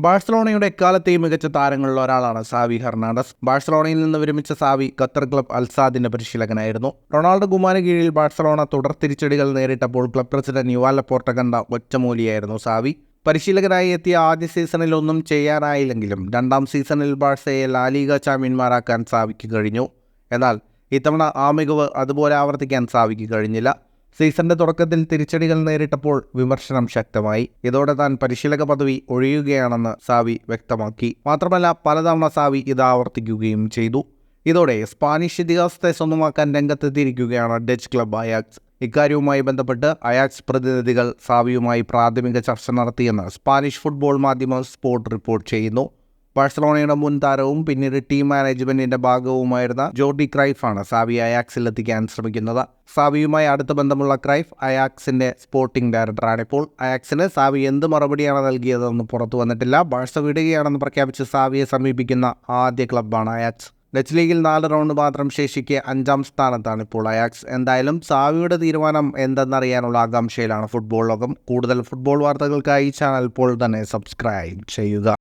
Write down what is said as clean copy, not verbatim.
ബാഴ്സലോണയുടെ എക്കാലത്തെയും മികച്ച താരങ്ങളിൽ ഒരാളാണ് സാവി ഹെർണാണ്ടസ്. ബാഴ്സലോണയിൽ നിന്ന് വിരമിച്ച സാവി ഖത്തർ ക്ലബ് അൽസാദിന്റെ പരിശീലകനായിരുന്നു. റൊണാൾഡോ ഗുമാന് കീഴിൽ ബാഴ്സലോണ തുടർ തിരിച്ചടികൾ നേരിട്ടപ്പോൾ ക്ലബ് പ്രസിഡന്റ് യുവാൻ ലപ്പോർട്ട കണ്ട ഒറ്റമൂലിയായിരുന്നു സാവി. പരിശീലകനായി എത്തിയ ആദ്യ സീസണിൽ ഒന്നും ചെയ്യാനായില്ലെങ്കിലും രണ്ടാം സീസണിൽ ബാഴ്സയെ ലാലിഗ ചാമ്പ്യന്മാരാക്കാൻ സാവിക്ക് കഴിഞ്ഞു. എന്നാൽ ഇത്തവണ ആ മികവ് അതുപോലെ ആവർത്തിക്കാൻ സാവിക്ക് കഴിഞ്ഞില്ല. സീസണിന്റെ തുടക്കത്തിൽ തിരിച്ചടികൾ നേരിട്ടപ്പോൾ വിമർശനം ശക്തമായി. ഇതോടെ താൻ പരിശീലക പദവി ഒഴിയുകയാണെന്ന് സാവി വ്യക്തമാക്കി. മാത്രമല്ല പലതവണ സാവി ഇത് ആവർത്തിക്കുകയും ചെയ്തു. ഇതോടെ സ്പാനിഷ് ഇതിഹാസത്തെ സ്വന്തമാക്കാൻ രംഗത്തെത്തിയിരിക്കുകയാണ് ഡച്ച് ക്ലബ് അയാക്സ്. ഇക്കാര്യവുമായി ബന്ധപ്പെട്ട് അയാക്സ് പ്രതിനിധികൾ സാവിയുമായി പ്രാഥമിക ചർച്ച നടത്തിയെന്ന് സ്പാനിഷ് ഫുട്ബോൾ മാധ്യമം സ്പോർട്ട് റിപ്പോർട്ട് ചെയ്യുന്നു. ബാഴ്സലോണയുടെ മുൻ താരവും പിന്നീട് ടീം മാനേജ്മെന്റിന്റെ ഭാഗവുമായിരുന്ന ജോർഡി ക്രൈഫാണ് സാവി അയാക്സിൽ എത്തിക്കാൻ ശ്രമിക്കുന്നത്. സാവിയുമായി അടുത്ത ബന്ധമുള്ള ക്രൈഫ് അയാക്സിന്റെ സ്പോർട്ടിംഗ് ഡയറക്ടറാണിപ്പോൾ. അയാക്സിന് സാവി എന്ത് മറുപടിയാണ് നൽകിയതെന്ന് പുറത്തു വന്നിട്ടില്ല. ബാഴ്സ വിടുകയാണെന്ന് പ്രഖ്യാപിച്ച് സാവിയെ സമീപിക്കുന്ന ആദ്യ ക്ലബ്ബാണ് അയാക്സ്. ഡച്ച് ലീഗിൽ 4 റൗണ്ട് മാത്രം ശേഷിക്കെ 5ാം സ്ഥാനത്താണ് ഇപ്പോൾ അയാക്സ്. എന്തായാലും സാവിയുടെ തീരുമാനം എന്തെന്നറിയാനുള്ള ആകാംക്ഷയിലാണ് ഫുട്ബോൾ ലോകം. കൂടുതൽ ഫുട്ബോൾ വാർത്തകൾക്കായി ചാനൽ ഇപ്പോൾ തന്നെ സബ്സ്ക്രൈബ് ചെയ്യുക.